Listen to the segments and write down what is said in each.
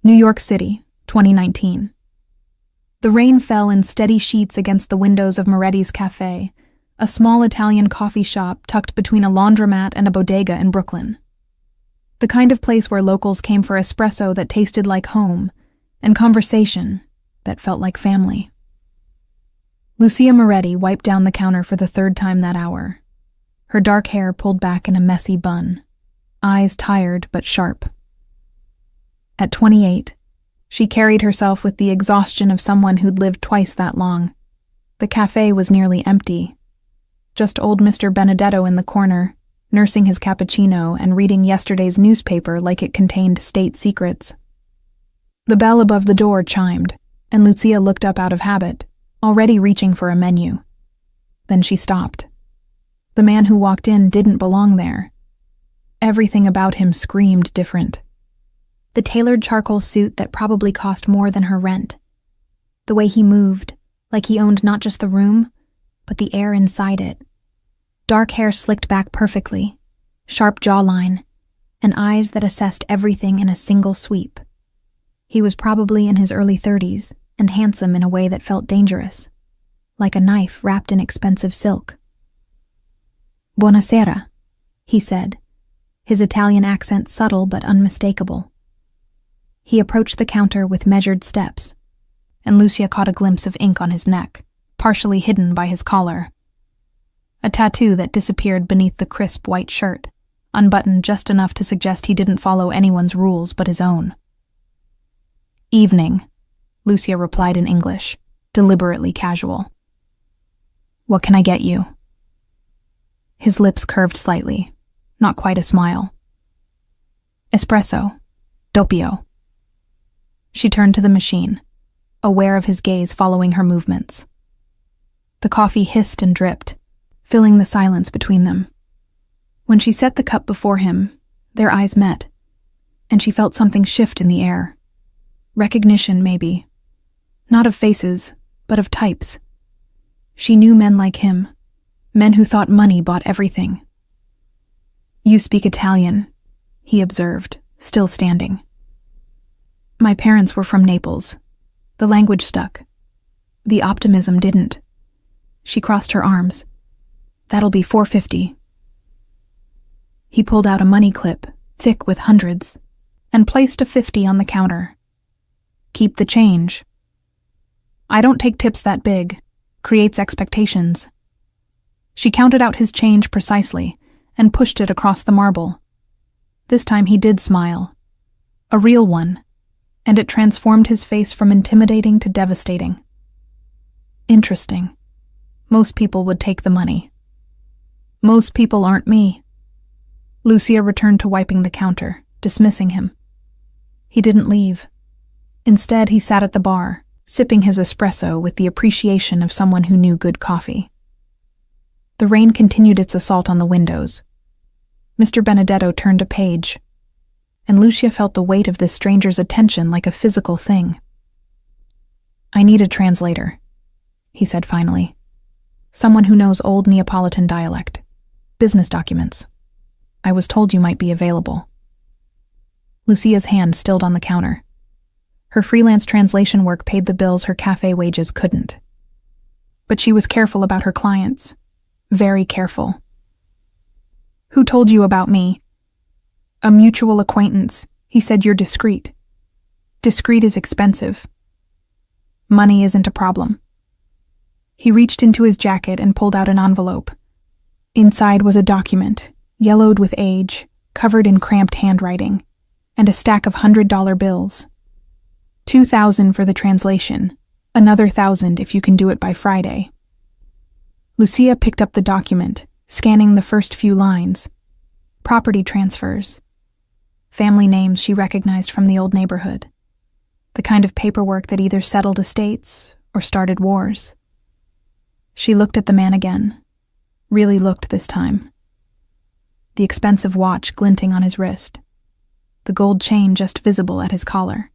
New York City, 2019. The rain fell in steady sheets against the windows of Moretti's Cafe, a small Italian coffee shop tucked between a laundromat and a bodega in Brooklyn. The kind of place where locals came for espresso that tasted like home, and conversation that felt like family. Lucia Moretti wiped down the counter for the third time that hour, her dark hair pulled back in a messy bun, eyes tired but sharp. At 28, she carried herself with the exhaustion of someone who'd lived twice that long. The cafe was nearly empty. Just old Mr. Benedetto in the corner, nursing his cappuccino and reading yesterday's newspaper like it contained state secrets. The bell above the door chimed, and Lucia looked up out of habit, already reaching for a menu. Then she stopped. The man who walked in didn't belong there. Everything about him screamed different. The tailored charcoal suit that probably cost more than her rent. The way he moved, like he owned not just the room, but the air inside it. Dark hair slicked back perfectly, sharp jawline, and eyes that assessed everything in a single sweep. He was probably in his early 30s and handsome in a way that felt dangerous, like a knife wrapped in expensive silk. "Buonasera," he said, his Italian accent subtle but unmistakable. He approached the counter with measured steps, and Lucia caught a glimpse of ink on his neck, partially hidden by his collar. A tattoo that disappeared beneath the crisp white shirt, unbuttoned just enough to suggest he didn't follow anyone's rules but his own. "Evening," Lucia replied in English, deliberately casual. "What can I get you?" His lips curved slightly, not quite a smile. "Espresso. Doppio." She turned to the machine, aware of his gaze following her movements. The coffee hissed and dripped, filling the silence between them. When she set the cup before him, their eyes met, and she felt something shift in the air. Recognition, maybe. Not of faces, but of types. She knew men like him, men who thought money bought everything. "You speak Italian," he observed, still standing. "My parents were from Naples. The language stuck. The optimism didn't." She crossed her arms. "That'll be $4.50. He pulled out a money clip, thick with hundreds, and placed a 50 on the counter. "Keep the change." "I don't take tips that big. Creates expectations." She counted out his change precisely and pushed it across the marble. This time he did smile. A real one, and it transformed his face from intimidating to devastating. "Interesting. Most people would take the money." "Most people aren't me." Lucia returned to wiping the counter, dismissing him. He didn't leave. Instead, he sat at the bar, sipping his espresso with the appreciation of someone who knew good coffee. The rain continued its assault on the windows. Mr. Benedetto turned a page, and Lucia felt the weight of this stranger's attention like a physical thing. "I need a translator," he said finally. "Someone who knows old Neapolitan dialect. Business documents. I was told you might be available." Lucia's hand stilled on the counter. Her freelance translation work paid the bills her cafe wages couldn't. But she was careful about her clients. Very careful. "Who told you about me?" "A mutual acquaintance. He said you're discreet." "Discreet is expensive." "Money isn't a problem." He reached into his jacket and pulled out an envelope. Inside was a document, yellowed with age, covered in cramped handwriting, and a stack of $100 bills. $2,000 for the translation, another $1,000 if you can do it by Friday. Lucia picked up the document, scanning the first few lines. Property transfers. Family names she recognized from the old neighborhood. The kind of paperwork that either settled estates or started wars. She looked at the man again. Really looked this time. The expensive watch glinting on his wrist. The gold chain just visible at his collar.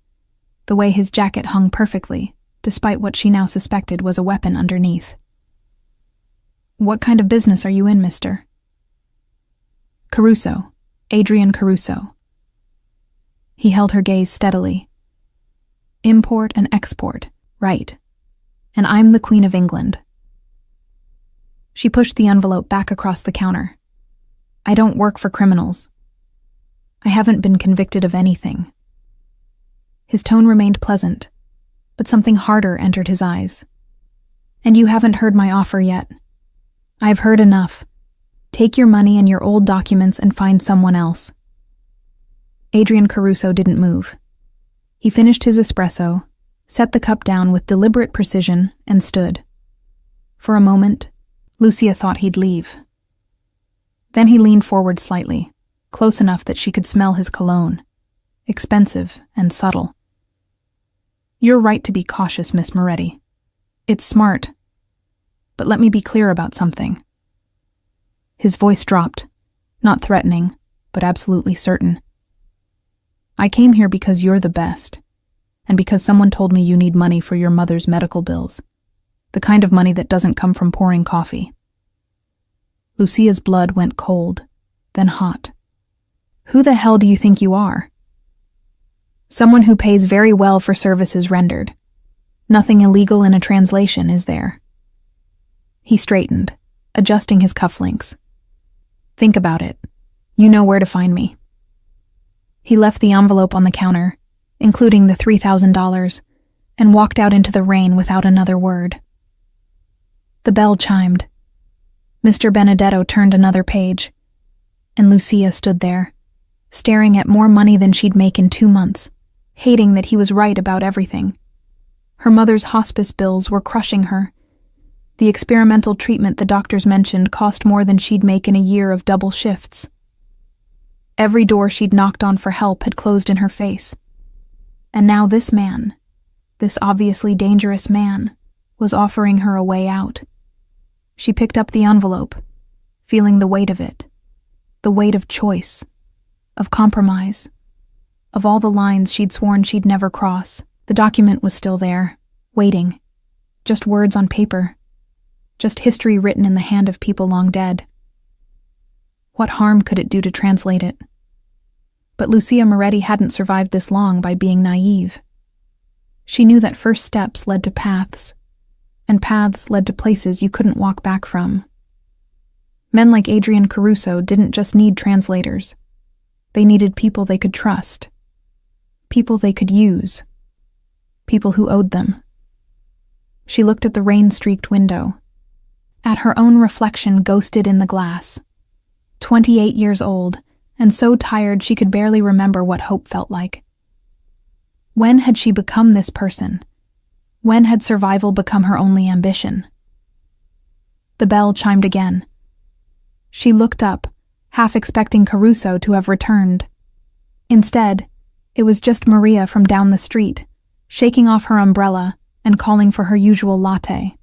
The way his jacket hung perfectly, despite what she now suspected was a weapon underneath. "What kind of business are you in, mister?" "Caruso. Adrian Caruso." He held her gaze steadily, Import and export, right. And I'm the Queen of England. She pushed the envelope back across the counter. I don't work for criminals. I haven't been convicted of anything. His tone remained pleasant, but something harder entered his eyes. And you haven't heard my offer yet. I've heard enough. Take your money and your old documents and find someone else. Adrian Caruso didn't move. He finished his espresso, set the cup down with deliberate precision, and stood. For a moment, Lucia thought he'd leave. Then he leaned forward slightly, close enough that she could smell his cologne, expensive and subtle. You're right to be cautious, Miss Moretti. It's smart. But let me be clear about something. His voice dropped, not threatening, but absolutely certain. I came here because you're the best, and because someone told me you need money for your mother's medical bills, the kind of money that doesn't come from pouring coffee. Lucia's blood went cold, then hot. Who the hell do you think you are? Someone who pays very well for services rendered. Nothing illegal in a translation, is there? He straightened, adjusting his cufflinks. Think about it. You know where to find me. He left the envelope on the counter, including the $3,000, and walked out into the rain without another word. The bell chimed. Mr. Benedetto turned another page, and Lucia stood there, staring at more money than she'd make in 2 months, hating that he was right about everything. Her mother's hospice bills were crushing her. The experimental treatment the doctors mentioned cost more than she'd make in a year of double shifts. Every door she'd knocked on for help had closed in her face. And now this man, this obviously dangerous man, was offering her a way out. She picked up the envelope, feeling the weight of it, the weight of choice, of compromise, of all the lines she'd sworn she'd never cross. The document was still there, waiting, just words on paper, just history written in the hand of people long dead. What harm could it do to translate it? But Lucia Moretti hadn't survived this long by being naive. She knew that first steps led to paths, and paths led to places you couldn't walk back from. Men like Adrian Caruso didn't just need translators. They needed people they could trust, people they could use, people who owed them. She looked at the rain-streaked window, at her own reflection ghosted in the glass. 28 years old, and so tired she could barely remember what hope felt like. When had she become this person? When had survival become her only ambition? The bell chimed again. She looked up, half expecting Caruso to have returned. Instead, it was just Maria from down the street, shaking off her umbrella and calling for her usual latte.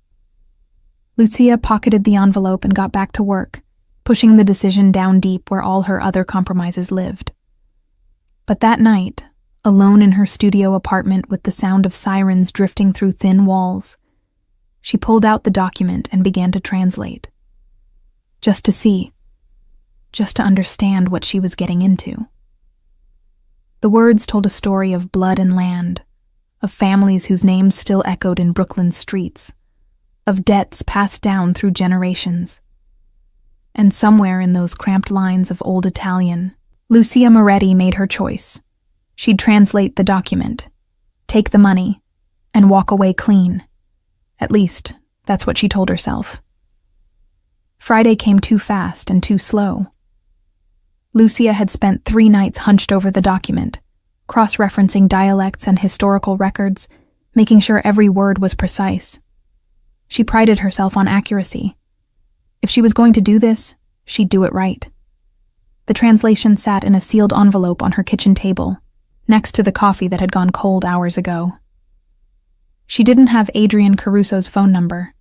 Lucia pocketed the envelope and got back to work, pushing the decision down deep where all her other compromises lived. But that night, alone in her studio apartment with the sound of sirens drifting through thin walls, she pulled out the document and began to translate. Just to see, just to understand what she was getting into. The words told a story of blood and land, of families whose names still echoed in Brooklyn's streets, of debts passed down through generations. And somewhere in those cramped lines of old Italian, Lucia Moretti made her choice. She'd translate the document, take the money, and walk away clean. At least, that's what she told herself. Friday came too fast and too slow. Lucia had spent 3 nights hunched over the document, cross-referencing dialects and historical records, making sure every word was precise. She prided herself on accuracy. If she was going to do this, she'd do it right. The translation sat in a sealed envelope on her kitchen table, next to the coffee that had gone cold hours ago. She didn't have Adrian Caruso's phone number.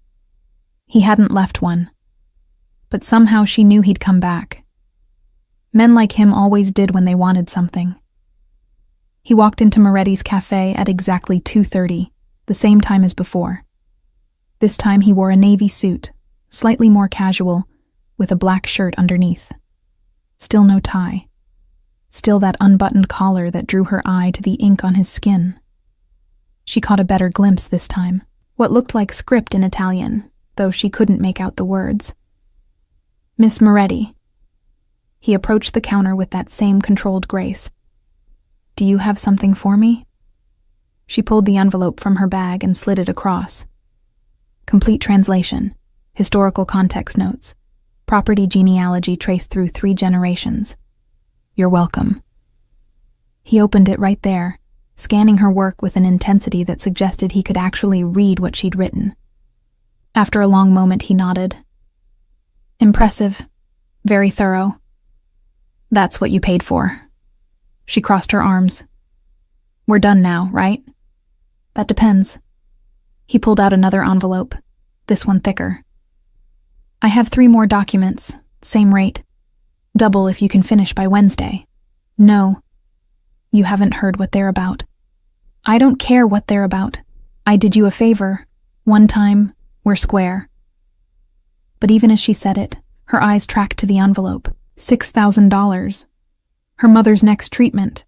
He hadn't left one. But somehow she knew he'd come back. Men like him always did when they wanted something. He walked into Moretti's cafe at exactly 2:30, the same time as before. This time he wore a navy suit, slightly more casual, with a black shirt underneath. Still no tie. Still that unbuttoned collar that drew her eye to the ink on his skin. She caught a better glimpse this time. What looked like script in Italian, though she couldn't make out the words. Miss Moretti. He approached the counter with that same controlled grace. Do you have something for me? She pulled the envelope from her bag and slid it across. Complete translation, historical context notes, property genealogy traced through 3 generations. You're welcome. He opened it right there, scanning her work with an intensity that suggested he could actually read what she'd written. After a long moment, he nodded. Impressive. Very thorough. That's what you paid for. She crossed her arms. We're done now, right? That depends. He pulled out another envelope, this one thicker. I have 3 more documents, same rate. Double if you can finish by Wednesday. No. You haven't heard what they're about. I don't care what they're about. I did you a favor. One time, we're square. But even as she said it, her eyes tracked to the envelope. $6,000. Her mother's next treatment.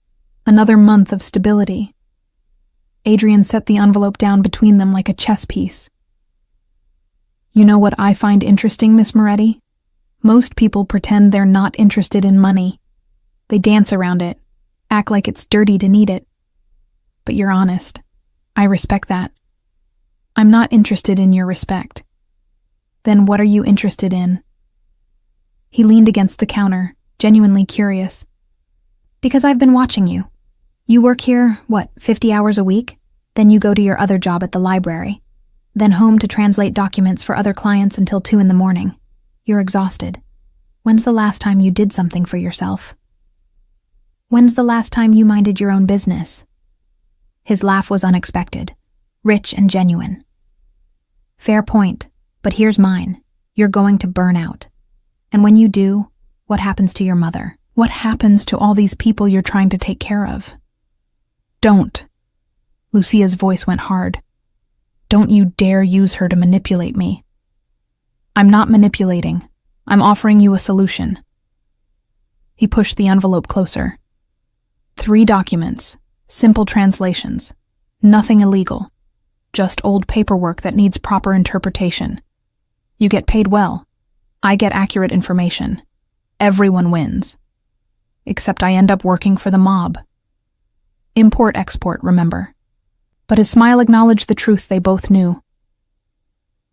Another month of stability. Adrian set the envelope down between them like a chess piece. You know what I find interesting, Miss Moretti? Most people pretend they're not interested in money. They dance around it, act like it's dirty to need it. But you're honest. I respect that. I'm not interested in your respect. Then what are you interested in? He leaned against the counter, genuinely curious. Because I've been watching you. You work here, 50 hours a week? Then you go to your other job at the library. Then home to translate documents for other clients until 2 in the morning. You're exhausted. When's the last time you did something for yourself? When's the last time you minded your own business? His laugh was unexpected, rich and genuine. Fair point, but here's mine. You're going to burn out. And when you do, what happens to your mother? What happens to all these people you're trying to take care of? Don't. Lucia's voice went hard. Don't you dare use her to manipulate me. I'm not manipulating. I'm offering you a solution. He pushed the envelope closer. 3 documents, simple translations, nothing illegal, just old paperwork that needs proper interpretation. You get paid well. I get accurate information. Everyone wins. Except I end up working for the mob. Import-export, remember. But his smile acknowledged the truth they both knew.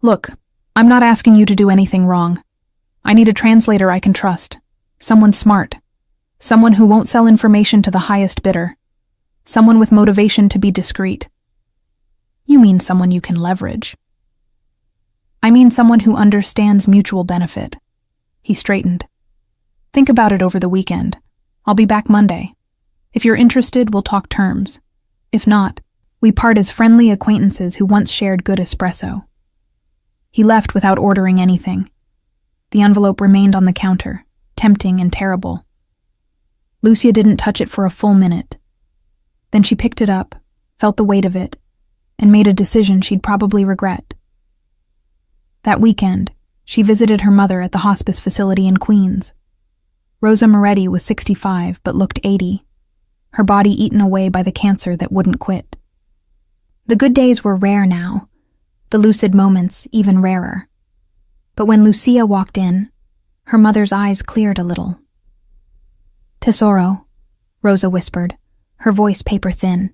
Look, I'm not asking you to do anything wrong. I need a translator I can trust. Someone smart. Someone who won't sell information to the highest bidder. Someone with motivation to be discreet. You mean someone you can leverage. I mean someone who understands mutual benefit. He straightened. Think about it over the weekend. I'll be back Monday. If you're interested, we'll talk terms. If not, we part as friendly acquaintances who once shared good espresso. He left without ordering anything. The envelope remained on the counter, tempting and terrible. Lucia didn't touch it for a full minute. Then she picked it up, felt the weight of it, and made a decision she'd probably regret. That weekend, she visited her mother at the hospice facility in Queens. Rosa Moretti was 65 but looked 80, her body eaten away by the cancer that wouldn't quit. The good days were rare now, the lucid moments even rarer. But when Lucia walked in, her mother's eyes cleared a little. Tesoro, Rosa whispered, her voice paper-thin.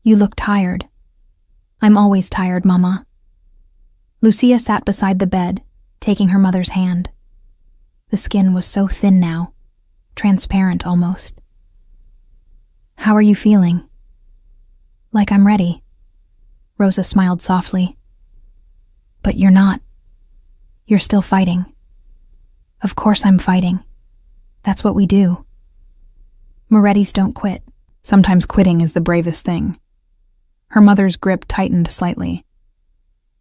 You look tired. I'm always tired, Mama. Lucia sat beside the bed, taking her mother's hand. The skin was so thin now, transparent almost. How are you feeling? Like I'm ready. Rosa smiled softly. But you're not. You're still fighting. Of course I'm fighting. That's what we do. Morettis don't quit. Sometimes quitting is the bravest thing. Her mother's grip tightened slightly.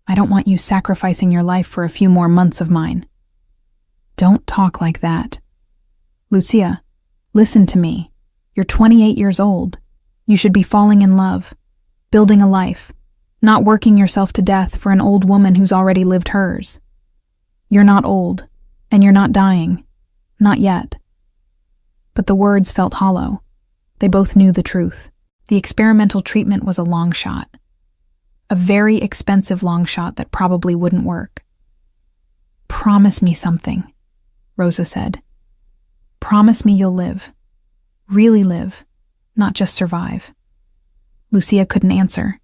I don't want you sacrificing your life for a few more months of mine. Don't talk like that. Lucia, listen to me. You're 28 years old. You should be falling in love, building a life, not working yourself to death for an old woman who's already lived hers. You're not old, and you're not dying. Not yet. But the words felt hollow. They both knew the truth. The experimental treatment was a long shot. A very expensive long shot that probably wouldn't work. "Promise me something," Rosa said. "Promise me you'll live. Really live, not just survive." Lucia couldn't answer.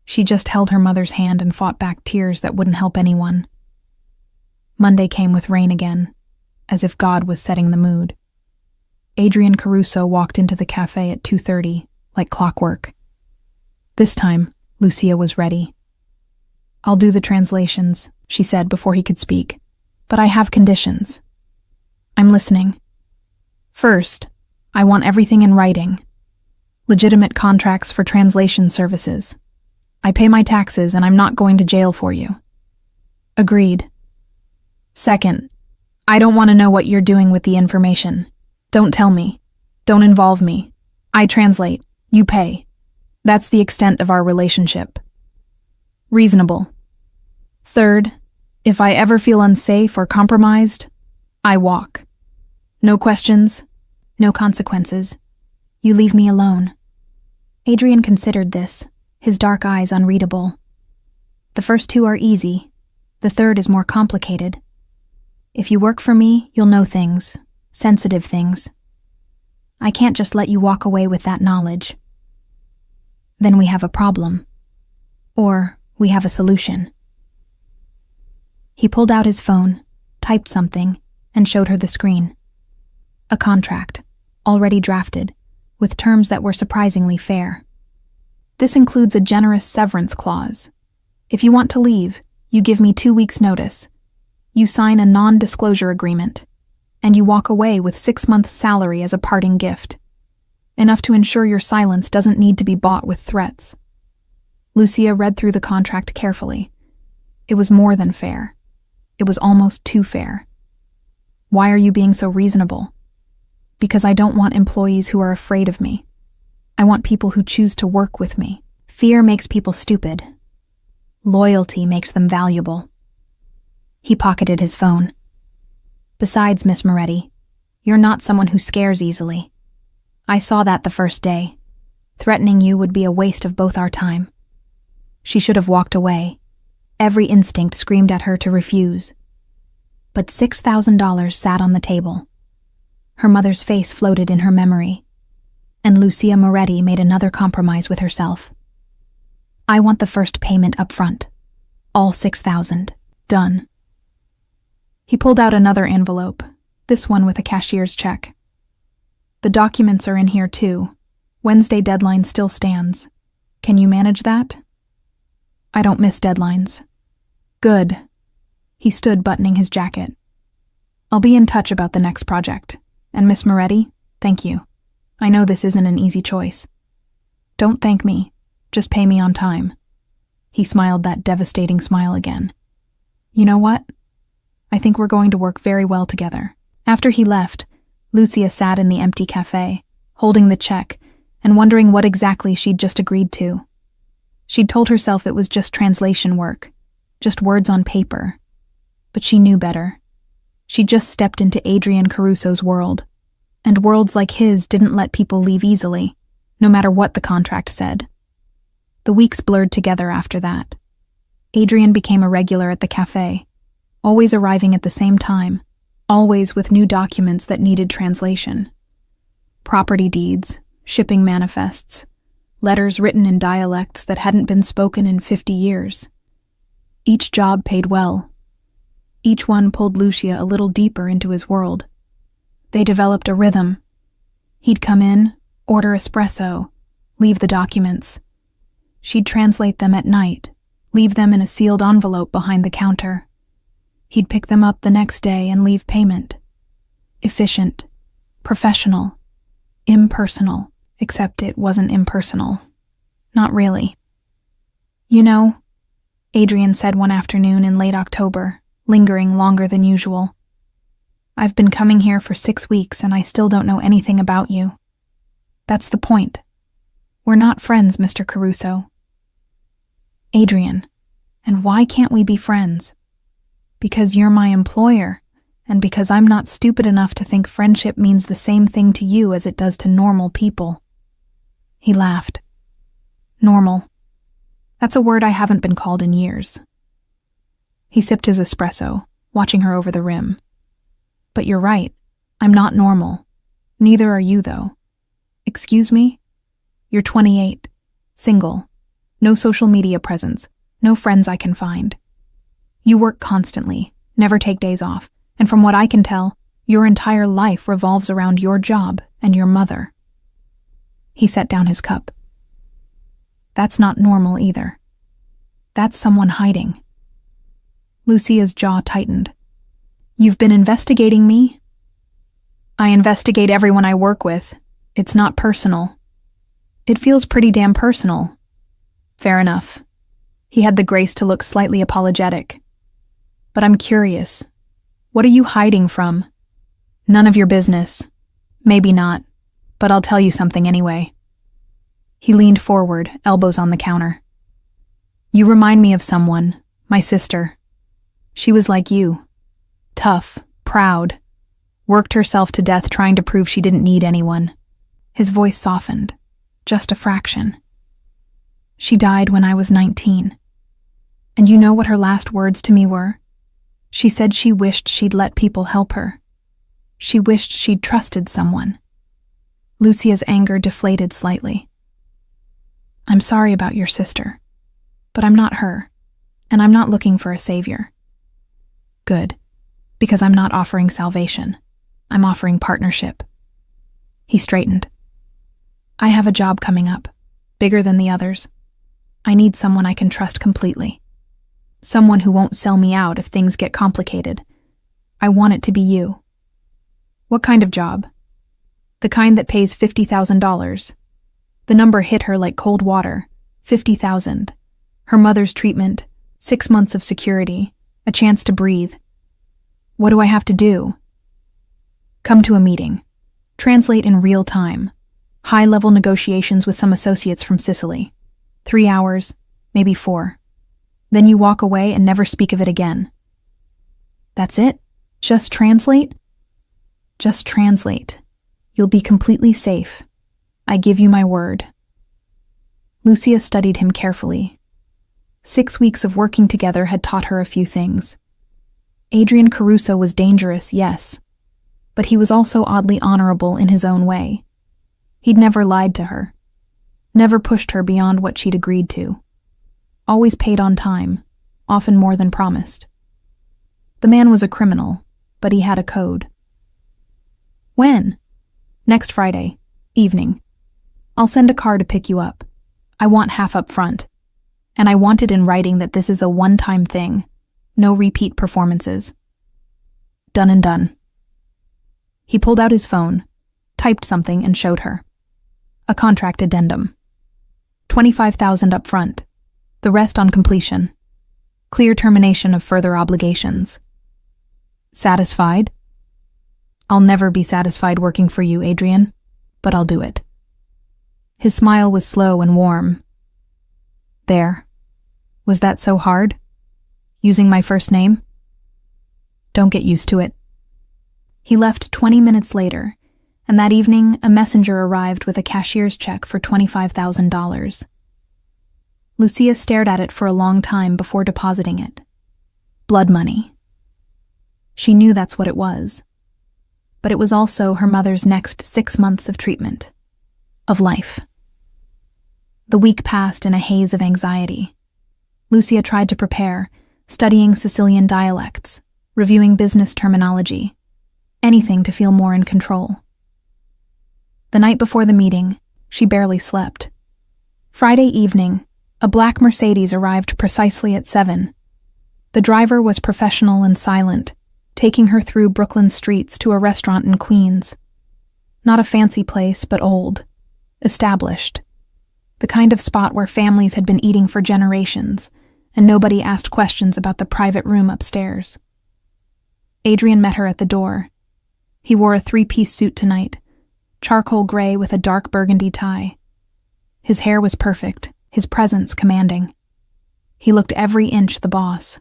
She just held her mother's hand and fought back tears that wouldn't help anyone. Monday came with rain again, as if God was setting the mood. Adrian Caruso walked into the cafe at 2:30, like clockwork. This time, Lucia was ready. "I'll do the translations," she said before he could speak, "but I have conditions." "I'm listening." "First, I want everything in writing. Legitimate contracts for translation services. I pay my taxes and I'm not going to jail for you." "Agreed." "Second, I don't want to know what you're doing with the information. Don't tell me. Don't involve me. I translate. You pay. That's the extent of our relationship." "Reasonable." "Third, if I ever feel unsafe or compromised, I walk. No questions, no consequences. You leave me alone." Adrian considered this, his dark eyes unreadable. "The first two are easy. The third is more complicated. If you work for me, you'll know things, sensitive things. I can't just let you walk away with that knowledge. Then we have a problem. Or we have a solution." He pulled out his phone, typed something, and showed her the screen. A contract, already drafted, with terms that were surprisingly fair. This includes a generous severance clause. If you want to leave, you give me 2 weeks' notice. You sign a non-disclosure agreement, and you walk away with 6 months' salary as a parting gift. Enough to ensure your silence doesn't need to be bought with threats. Lucia read through the contract carefully. It was more than fair. It was almost too fair. "Why are you being so reasonable?" "Because I don't want employees who are afraid of me. I want people who choose to work with me. Fear makes people stupid. Loyalty makes them valuable." He pocketed his phone. "Besides, Miss Moretti, you're not someone who scares easily. I saw that the first day. Threatening you would be a waste of both our time." She should have walked away. Every instinct screamed at her to refuse. But $6,000 sat on the table. Her mother's face floated in her memory. And Lucia Moretti made another compromise with herself. "I want the first payment up front. All $6,000. Done." He pulled out another envelope, this one with a cashier's check. "The documents are in here too. Wednesday deadline still stands. Can you manage that?" "I don't miss deadlines." "Good." He stood buttoning his jacket. "I'll be in touch about the next project. And Miss Moretti, thank you. I know this isn't an easy choice." "Don't thank me. Just pay me on time." He smiled that devastating smile again. "You know what? I think we're going to work very well together." After he left, Lucia sat in the empty cafe, holding the check and wondering what exactly she'd just agreed to. She'd told herself it was just translation work, just words on paper. But she knew better. She just stepped into Adrian Caruso's world, and worlds like his didn't let people leave easily, no matter what the contract said. The weeks blurred together after that. Adrian became a regular at the cafe, always arriving at the same time, always with new documents that needed translation. Property deeds, shipping manifests, letters written in dialects that hadn't been spoken in 50 years. Each job paid well. Each one pulled Lucia a little deeper into his world. They developed a rhythm. He'd come in, order espresso, leave the documents. She'd translate them at night, leave them in a sealed envelope behind the counter. He'd pick them up the next day and leave payment. Efficient, professional, impersonal, except it wasn't impersonal. Not really. "You know," Adrian said one afternoon in late October, lingering longer than usual, "I've been coming here for 6 weeks and I still don't know anything about you. That's the point. We're not friends, Mr. Caruso." "Adrian, and why can't we be friends?" "Because you're my employer, and because I'm not stupid enough to think friendship means the same thing to you as it does to normal people." He laughed. "Normal. That's a word I haven't been called in years. He sipped his espresso, watching her over the rim. But you're right. I'm not normal. Neither are you, though. Excuse me? You're 28, single, no social media presence, no friends I can find. You work constantly, never take days off, and from what I can tell, your entire life revolves around your job and your mother. He set down his cup. That's not normal either. That's someone hiding. Lucia's jaw tightened. You've been investigating me? I investigate everyone I work with. It's not personal. It feels pretty damn personal. Fair enough. He had the grace to look slightly apologetic. But I'm curious. What are you hiding from? None of your business. Maybe not, but I'll tell you something anyway. He leaned forward, elbows on the counter. You remind me of someone, my sister. She was like you. Tough, proud. Worked herself to death trying to prove she didn't need anyone. His voice softened, just a fraction. She died when I was 19. And you know what her last words to me were? She said she wished she'd let people help her. She wished she'd trusted someone. Lucia's anger deflated slightly. I'm sorry about your sister, but I'm not her, and I'm not looking for a savior. Good, because I'm not offering salvation. I'm offering partnership. He straightened. I have a job coming up, bigger than the others. I need someone I can trust completely. Someone who won't sell me out if things get complicated. I want it to be you. What kind of job? The kind that pays $50,000. The number hit her like cold water. 50,000. Her mother's treatment, 6 months of security, a chance to breathe. What do I have to do? Come to a meeting. Translate in real time. High-level negotiations with some associates from Sicily. 3 hours, maybe 4. Then you walk away and never speak of it again. That's it? Just translate? Just translate. You'll be completely safe. I give you my word. Lucia studied him carefully. 6 weeks of working together had taught her a few things. Adrian Caruso was dangerous, yes, but he was also oddly honorable in his own way. He'd never lied to her, never pushed her beyond what she'd agreed to. Always paid on time, often more than promised. The man was a criminal, but he had a code. When? Next Friday, evening. I'll send a car to pick you up. I want half up front. And I want it in writing that this is a one-time thing. No repeat performances. Done and done. He pulled out his phone, typed something and showed her. A contract addendum. $25,000 up front. The rest on completion. Clear termination of further obligations. Satisfied? I'll never be satisfied working for you, Adrian, but I'll do it. His smile was slow and warm. There. Was that so hard? Using my first name? Don't get used to it. He left 20 minutes later, and that evening a messenger arrived with a cashier's check for $25,000. Lucia stared at it for a long time before depositing it. Blood money. She knew that's what it was. But it was also her mother's next 6 months of treatment. Of life. The week passed in a haze of anxiety. Lucia tried to prepare, studying Sicilian dialects, reviewing business terminology, anything to feel more in control. The night before the meeting, she barely slept. Friday evening, a black Mercedes arrived precisely at 7. The driver was professional and silent, taking her through Brooklyn streets to a restaurant in Queens. Not a fancy place, but old, established. The kind of spot where families had been eating for generations, and nobody asked questions about the private room upstairs. Adrian met her at the door. He wore a 3-piece suit tonight, charcoal gray with a dark burgundy tie. His hair was perfect, his presence commanding. He looked every inch the boss.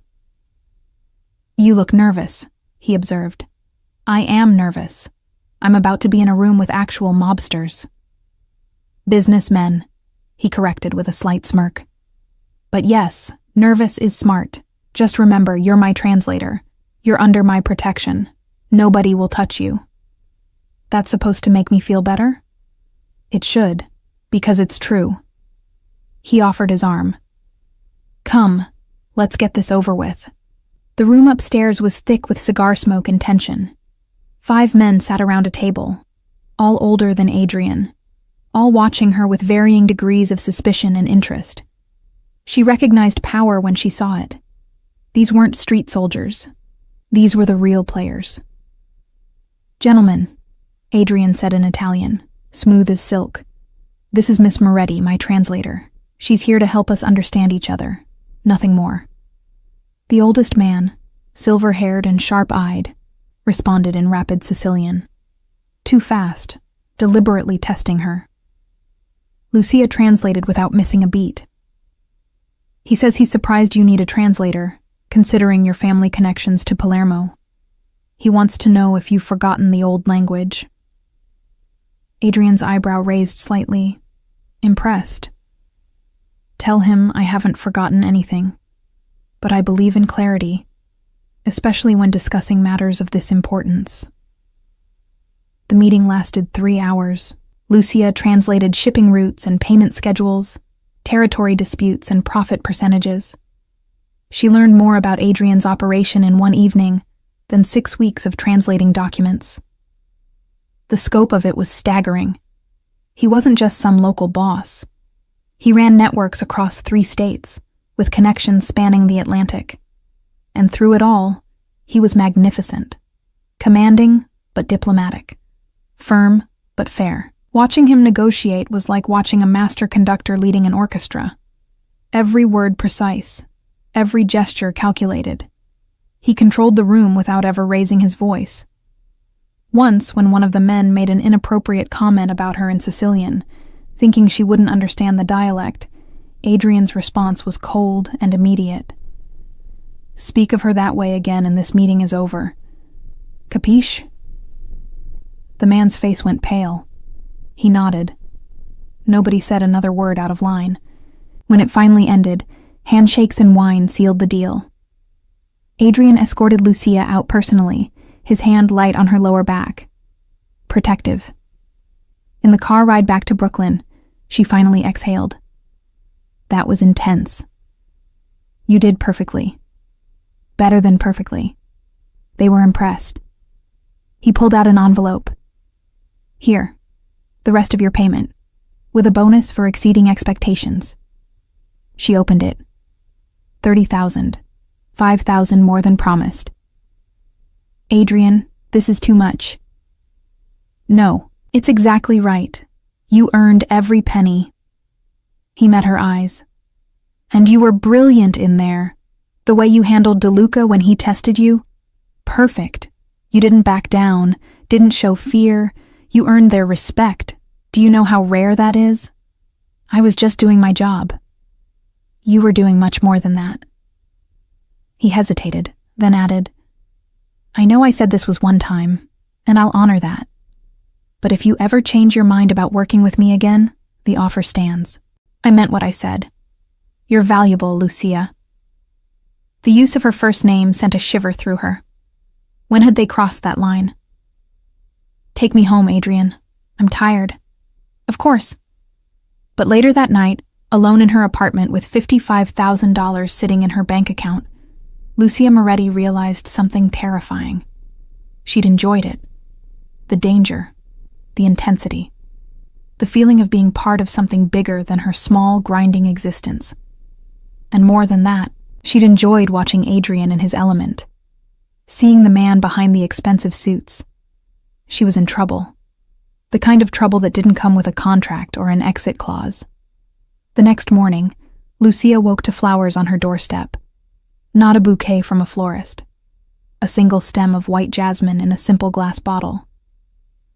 You look nervous, he observed. I am nervous. I'm about to be in a room with actual mobsters. Businessmen, he corrected with a slight smirk. But yes, nervous is smart. Just remember, you're my translator. You're under my protection. Nobody will touch you. That's supposed to make me feel better? It should, because it's true. He offered his arm. Come, let's get this over with. The room upstairs was thick with cigar smoke and tension. 5 men sat around a table, all older than Adrian, all watching her with varying degrees of suspicion and interest. She recognized power when she saw it. These weren't street soldiers. These were the real players. Gentlemen, Adrian said in Italian, smooth as silk. This is Miss Moretti, my translator. She's here to help us understand each other. Nothing more. The oldest man, silver-haired and sharp-eyed, responded in rapid Sicilian. Too fast, deliberately testing her. Lucia translated without missing a beat. He says he's surprised you need a translator, considering your family connections to Palermo. He wants to know if you've forgotten the old language. Adrian's eyebrow raised slightly, impressed. Tell him I haven't forgotten anything, but I believe in clarity, especially when discussing matters of this importance. The meeting lasted 3 hours. Lucia translated shipping routes and payment schedules, territory disputes and profit percentages. She learned more about Adrian's operation in one evening than 6 weeks of translating documents. The scope of it was staggering. He wasn't just some local boss. He ran networks across 3 states, with connections spanning the Atlantic. And through it all, he was magnificent. Commanding, but diplomatic. Firm, but fair. Watching him negotiate was like watching a master conductor leading an orchestra. Every word precise, every gesture calculated. He controlled the room without ever raising his voice. Once, when one of the men made an inappropriate comment about her in Sicilian, thinking she wouldn't understand the dialect, Adrian's response was cold and immediate. Speak of her that way again and this meeting is over. Capiche? The man's face went pale. He nodded. Nobody said another word out of line. When it finally ended, handshakes and wine sealed the deal. Adrian escorted Lucia out personally, his hand light on her lower back. Protective. In the car ride back to Brooklyn, she finally exhaled. That was intense. You did perfectly. Better than perfectly. They were impressed. He pulled out an envelope. Here, the rest of your payment, with a bonus for exceeding expectations. She opened it. 30,000. 5,000 more than promised. Adrian, this is too much. No, it's exactly right. You earned every penny. He met her eyes. And you were brilliant in there. The way you handled DeLuca when he tested you. Perfect. You didn't back down, didn't show fear. You earned their respect. Do you know how rare that is? I was just doing my job. You were doing much more than that. He hesitated, then added, I know I said this was one time, and I'll honor that. But if you ever change your mind about working with me again, the offer stands. I meant what I said. You're valuable, Lucia. The use of her first name sent a shiver through her. When had they crossed that line? Take me home, Adrian. I'm tired. Of course. But later that night, alone in her apartment with $55,000 sitting in her bank account, Lucia Moretti realized something terrifying. She'd enjoyed it. The danger, the intensity, the feeling of being part of something bigger than her small, grinding existence. And more than that, she'd enjoyed watching Adrian in his element, seeing the man behind the expensive suits. She was in trouble. The kind of trouble that didn't come with a contract or an exit clause. The next morning, Lucia woke to flowers on her doorstep. Not a bouquet from a florist. A single stem of white jasmine in a simple glass bottle.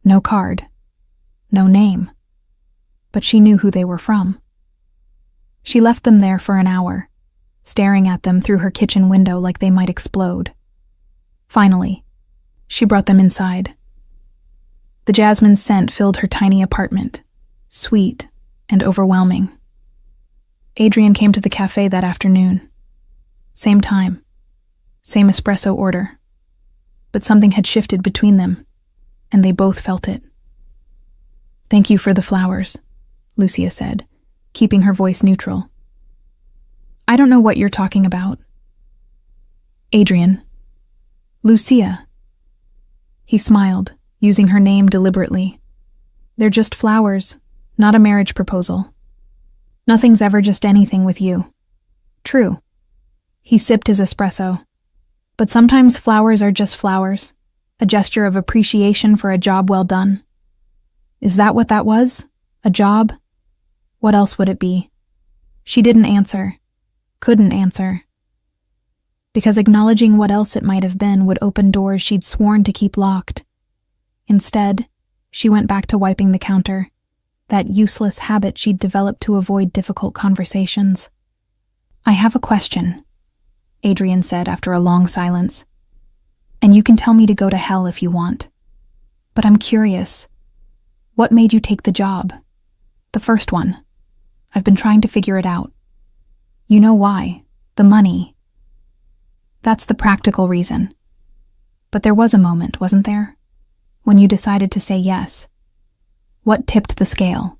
No card. No name. But she knew who they were from. She left them there for an hour, staring at them through her kitchen window like they might explode. Finally, she brought them inside. The jasmine scent filled her tiny apartment, sweet and overwhelming. Adrian came to the cafe that afternoon. Same time. Same espresso order. But something had shifted between them, and they both felt it. "Thank you for the flowers," Lucia said, keeping her voice neutral. "I don't know what you're talking about." "Adrian." "Lucia." He smiled, using her name deliberately. "They're just flowers, not a marriage proposal. Nothing's ever just anything with you." "True." He sipped his espresso. "But sometimes flowers are just flowers, a gesture of appreciation for a job well done." "Is that what that was? A job? What else would it be?" She didn't answer. Couldn't answer. Because acknowledging what else it might have been would open doors she'd sworn to keep locked. Instead, she went back to wiping the counter, that useless habit she'd developed to avoid difficult conversations. "I have a question," Adrian said after a long silence. "And you can tell me to go to hell if you want. But I'm curious. What made you take the job? The first one. I've been trying to figure it out. You know why. The money. That's the practical reason. But there was a moment, wasn't there? When you decided to say yes. What tipped the scale?"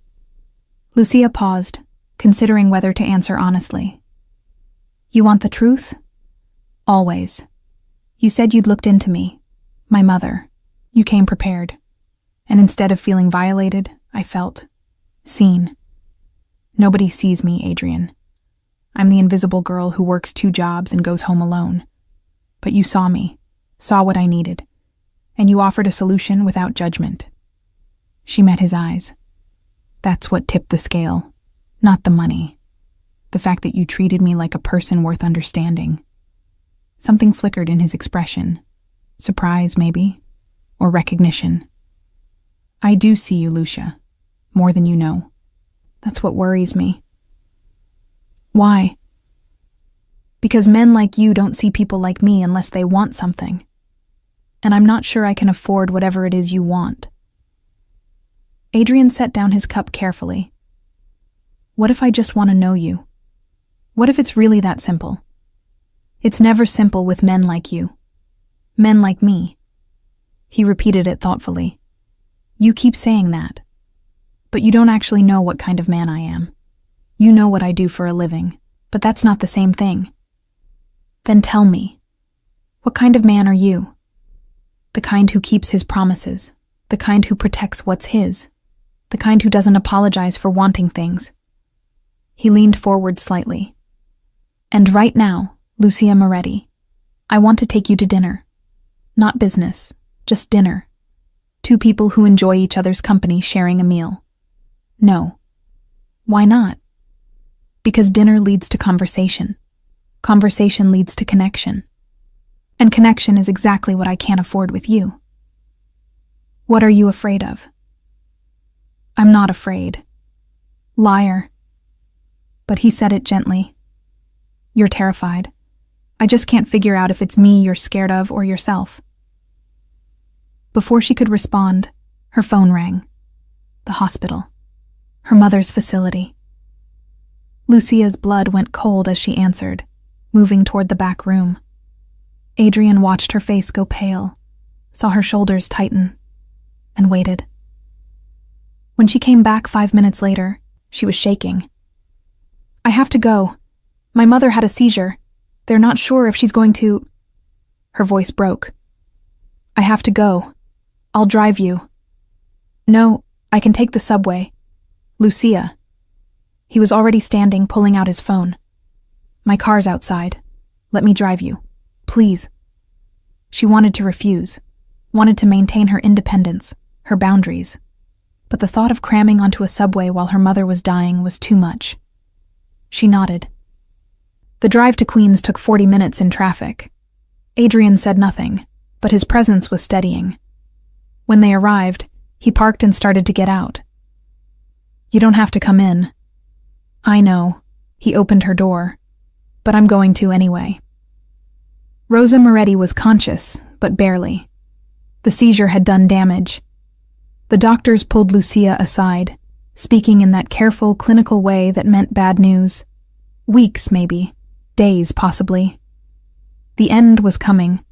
Lucia paused, considering whether to answer honestly. "You want the truth?" "Always. You said you'd looked into me, my mother. You came prepared. And instead of feeling violated, I felt seen. Nobody sees me, Adrian. I'm the invisible girl who works 2 jobs and goes home alone. But you saw me, saw what I needed, and you offered a solution without judgment." She met his eyes. "That's what tipped the scale, not the money. The fact that you treated me like a person worth understanding." Something flickered in his expression. Surprise, maybe, or recognition. "I do see you, Lucia, more than you know. That's what worries me." "Why?" "Because men like you don't see people like me unless they want something. And I'm not sure I can afford whatever it is you want." Adrian set down his cup carefully. "What if I just want to know you? What if it's really that simple? It's never simple with men like you. Men like me." He repeated it thoughtfully. "You keep saying that. But you don't actually know what kind of man I am. You know what I do for a living, but that's not the same thing." "Then tell me, what kind of man are you? The kind who keeps his promises, the kind who protects what's his, the kind who doesn't apologize for wanting things." He leaned forward slightly. "And right now, Lucia Moretti, I want to take you to dinner. Not business, just dinner. 2 people who enjoy each other's company sharing a meal." "No." "Why not?" "Because dinner leads to conversation. Conversation leads to connection. And connection is exactly what I can't afford with you." "What are you afraid of?" "I'm not afraid." "Liar." But he said it gently. "You're terrified. I just can't figure out if it's me you're scared of or yourself." Before she could respond, her phone rang. The hospital. Her mother's facility. Lucia's blood went cold as she answered, moving toward the back room. Adrian watched her face go pale, saw her shoulders tighten, and waited. When she came back 5 minutes later, she was shaking. "I have to go. My mother had a seizure. They're not sure if she's going to—" Her voice broke. "I have to go. I'll drive you." "No, I can take the subway." "Lucia." He was already standing, pulling out his phone. "My car's outside. Let me drive you. Please." She wanted to refuse, wanted to maintain her independence, her boundaries. But the thought of cramming onto a subway while her mother was dying was too much. She nodded. The drive to Queens took 40 minutes in traffic. Adrian said nothing, but his presence was steadying. When they arrived, he parked and started to get out. "You don't have to come in." "I know." He opened her door. "But I'm going to anyway." Rosa Moretti was conscious, but barely. The seizure had done damage. The doctors pulled Lucia aside, speaking in that careful, clinical way that meant bad news. Weeks, maybe. Days, possibly. The end was coming,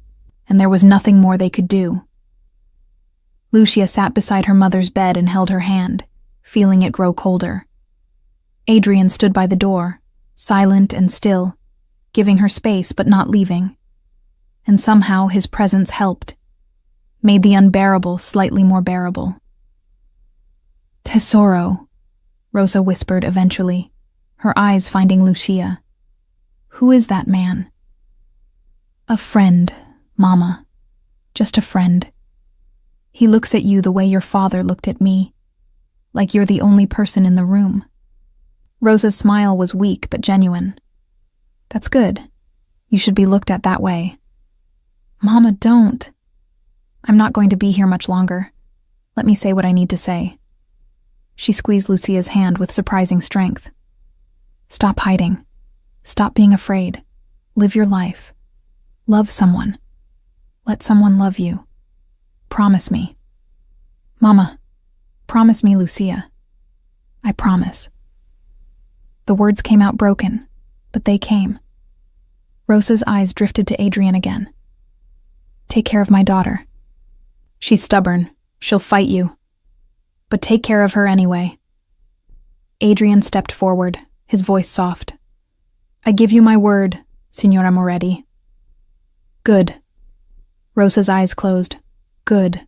and there was nothing more they could do. Lucia sat beside her mother's bed and held her hand, feeling it grow colder. Adrian stood by the door, silent and still, giving her space but not leaving. And somehow his presence helped, made the unbearable slightly more bearable. "Tesoro," Rosa whispered eventually, her eyes finding Lucia. "Who is that man?" "A friend, Mama. Just a friend. He looks at you the way your father looked at me, like you're the only person in the room." Rosa's smile was weak but genuine. "That's good. You should be looked at that way." "Mama, don't. I'm not going to be here much longer. Let me say what I need to say." She squeezed Lucia's hand with surprising strength. "Stop hiding. Stop being afraid. Live your life. Love someone. Let someone love you. Promise me." "Mama, promise me, Lucia." "I promise." The words came out broken, but they came. Rosa's eyes drifted to Adrian again. "Take care of my daughter. She's stubborn. She'll fight you. But take care of her anyway." Adrian stepped forward, his voice soft. "I give you my word, Signora Moretti." "Good." Rosa's eyes closed. "Good."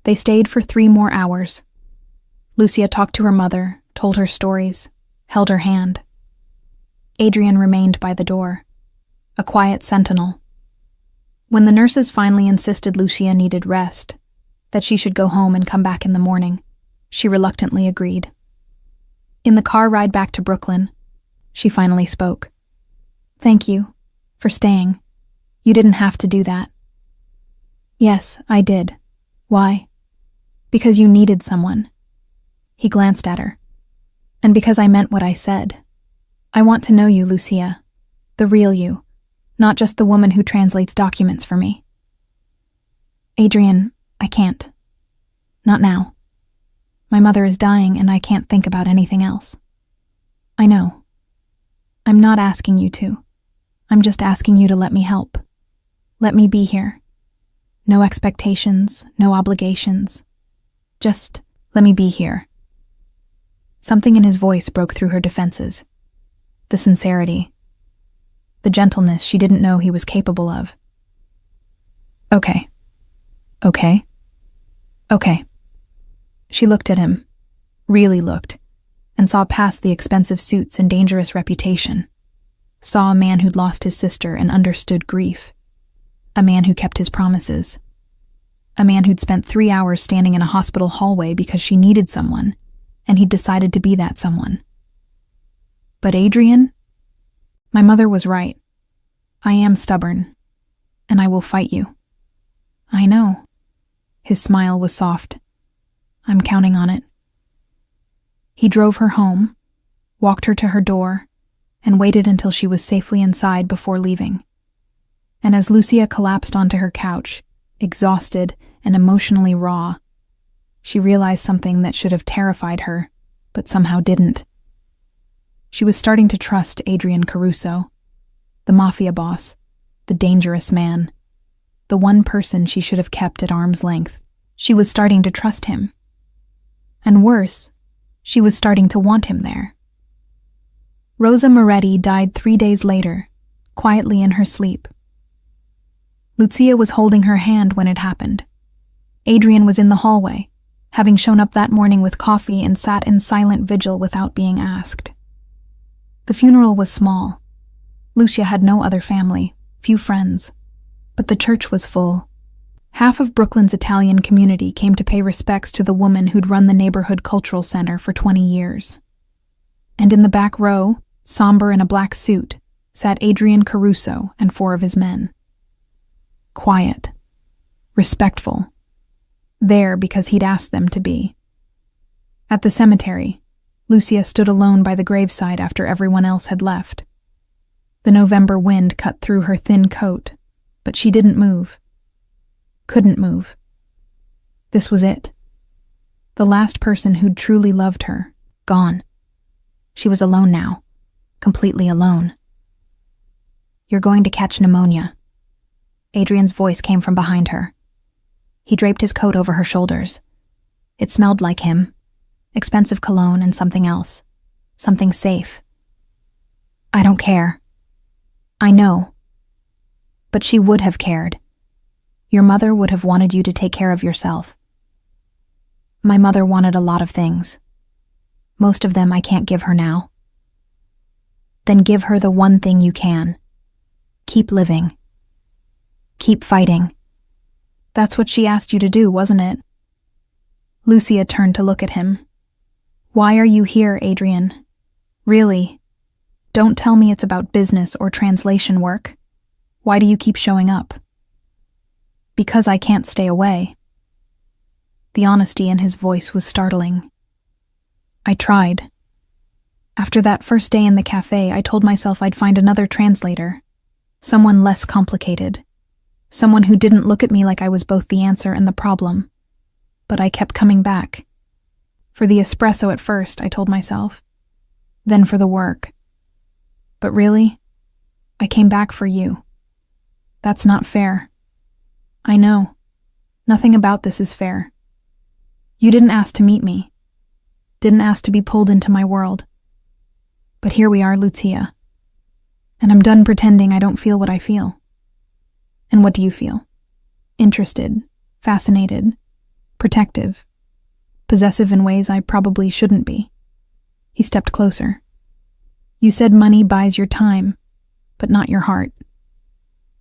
They stayed for 3 more hours. Lucia talked to her mother, told her stories, held her hand. Adrian remained by the door, a quiet sentinel. When the nurses finally insisted Lucia needed rest, that she should go home and come back in the morning, she reluctantly agreed. In the car ride back to Brooklyn, she finally spoke. "Thank you for staying. You didn't have to do that." "Yes, I did. Why?" "Because you needed someone." He glanced at her. "And because I meant what I said. I want to know you, Lucia. The real you, not just the woman who translates documents for me." "Adrian, I can't. Not now. My mother is dying and I can't think about anything else." "I know. I'm not asking you to. I'm just asking you to let me help. Let me be here. No expectations, no obligations. Just let me be here." Something in his voice broke through her defenses. The sincerity. The gentleness she didn't know he was capable of. "Okay. Okay. Okay." She looked at him, really looked, and saw past the expensive suits and dangerous reputation. Saw a man who'd lost his sister and understood grief. A man who kept his promises. A man who'd spent 3 hours standing in a hospital hallway because she needed someone, and he'd decided to be that someone. But Adrian? "My mother was right. I am stubborn, and I will fight you." "I know." His smile was soft. "I'm counting on it." He drove her home, walked her to her door, and waited until she was safely inside before leaving. And as Lucia collapsed onto her couch, exhausted and emotionally raw, she realized something that should have terrified her, but somehow didn't. She was starting to trust Adrian Caruso, the Mafia boss, the dangerous man, the one person she should have kept at arm's length. She was starting to trust him. And worse, she was starting to want him there. Rosa Moretti died 3 days later, quietly in her sleep. Lucia was holding her hand when it happened. Adrian was in the hallway, having shown up that morning with coffee and sat in silent vigil without being asked. The funeral was small. Lucia had no other family, few friends, but the church was full. Half of Brooklyn's Italian community came to pay respects to the woman who'd run the neighborhood cultural center for 20 years. And in the back row, somber in a black suit, sat Adrian Caruso and 4 of his men. Quiet. Respectful. There because he'd asked them to be. At the cemetery, Lucia stood alone by the graveside after everyone else had left. The November wind cut through her thin coat, but she didn't move. Couldn't move. This was it. The last person who'd truly loved her, gone. She was alone now, completely alone. You're going to catch pneumonia. Adrian's voice came from behind her. He draped his coat over her shoulders. It smelled like him, expensive cologne and something else, something safe. I don't care. I know. But she would have cared. Your mother would have wanted you to take care of yourself. My mother wanted a lot of things. Most of them I can't give her now. Then give her the one thing you can. Keep living. Keep fighting. That's what she asked you to do, wasn't it? Lucia turned to look at him. Why are you here, Adrian? Really? Don't tell me it's about business or translation work. Why do you keep showing up? Because I can't stay away. The honesty in his voice was startling. I tried. After that first day in the cafe, I told myself I'd find another translator. Someone less complicated. Someone who didn't look at me like I was both the answer and the problem. But I kept coming back. For the espresso at first, I told myself. Then for the work. But really, I came back for you. That's not fair. I know. Nothing about this is fair. You didn't ask to meet me. Didn't ask to be pulled into my world. But here we are, Lucia. And I'm done pretending I don't feel what I feel. And what do you feel? Interested, fascinated, protective, possessive in ways I probably shouldn't be. He stepped closer. You said money buys your time, but not your heart.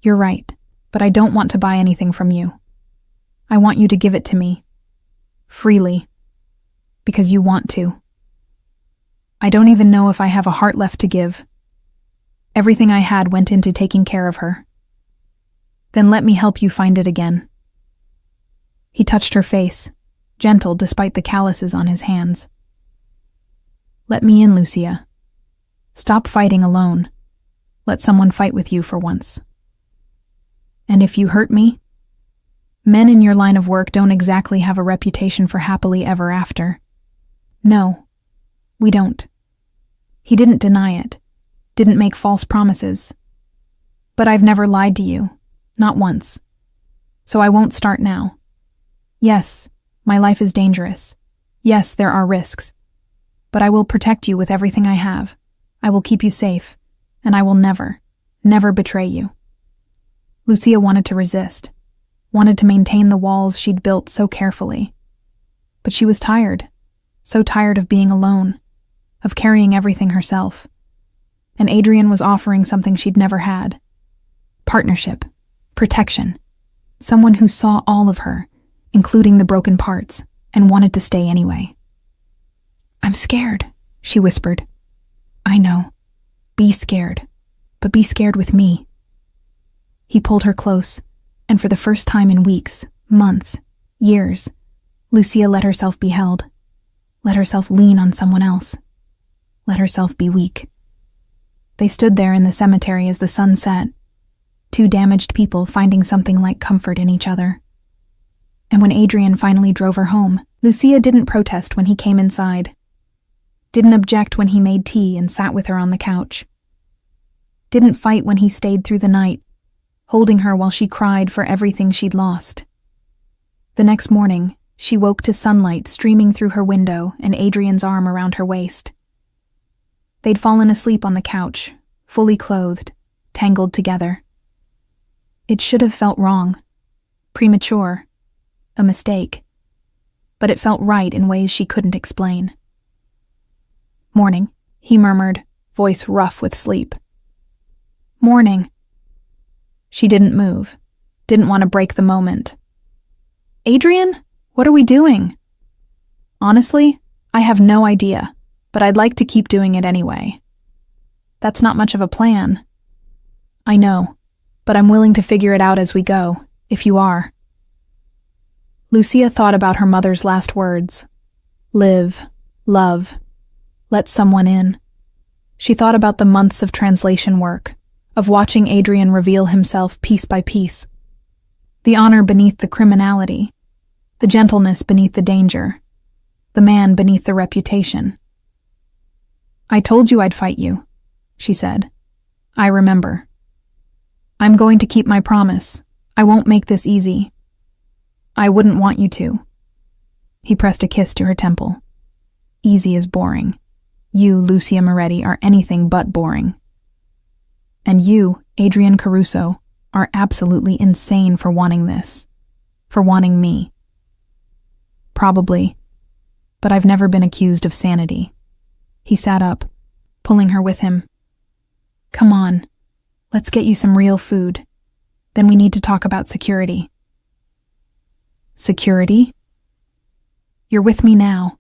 You're right, but I don't want to buy anything from you. I want you to give it to me. Freely. Because you want to. I don't even know if I have a heart left to give. Everything I had went into taking care of her. Then let me help you find it again. He touched her face, gentle despite the calluses on his hands. Let me in, Lucia. Stop fighting alone. Let someone fight with you for once. And if you hurt me, men in your line of work don't exactly have a reputation for happily ever after. No, we don't. He didn't deny it, didn't make false promises. But I've never lied to you, not once. So I won't start now. Yes, my life is dangerous. Yes, there are risks. But I will protect you with everything I have. I will keep you safe, and I will never, never betray you. Lucia wanted to resist, wanted to maintain the walls she'd built so carefully. But she was tired, so tired of being alone, of carrying everything herself. And Adrian was offering something she'd never had. Partnership, protection, someone who saw all of her, including the broken parts, and wanted to stay anyway. I'm scared, she whispered. I know. Be scared, but be scared with me. He pulled her close, and for the first time in weeks, months, years, Lucia let herself be held, let herself lean on someone else, let herself be weak. They stood there in the cemetery as the sun set, two damaged people finding something like comfort in each other. And when Adrian finally drove her home, Lucia didn't protest when he came inside, didn't object when he made tea and sat with her on the couch, didn't fight when he stayed through the night, holding her while she cried for everything she'd lost. The next morning, she woke to sunlight streaming through her window and Adrian's arm around her waist. They'd fallen asleep on the couch, fully clothed, tangled together. It should have felt wrong, premature, a mistake, but it felt right in ways she couldn't explain. Morning, he murmured, voice rough with sleep. Morning. She didn't move, didn't want to break the moment. Adrian, what are we doing? Honestly, I have no idea, but I'd like to keep doing it anyway. That's not much of a plan. I know, but I'm willing to figure it out as we go, if you are. Lucia thought about her mother's last words. Live, love, let someone in. She thought about the months of translation work, of watching Adrian reveal himself piece by piece. The honor beneath the criminality, the gentleness beneath the danger, the man beneath the reputation. I told you I'd fight you. she said. I remember. I'm going to keep my promise. I won't make this easy. I wouldn't want you to. He pressed a kiss to her temple. Easy is boring. You, Lucia Moretti, are anything but boring. And you, Adrian Caruso, are absolutely insane for wanting this. For wanting me. Probably. But I've never been accused of sanity. He sat up, pulling her with him. Come on, let's get you some real food. Then we need to talk about security. Security? You're with me now.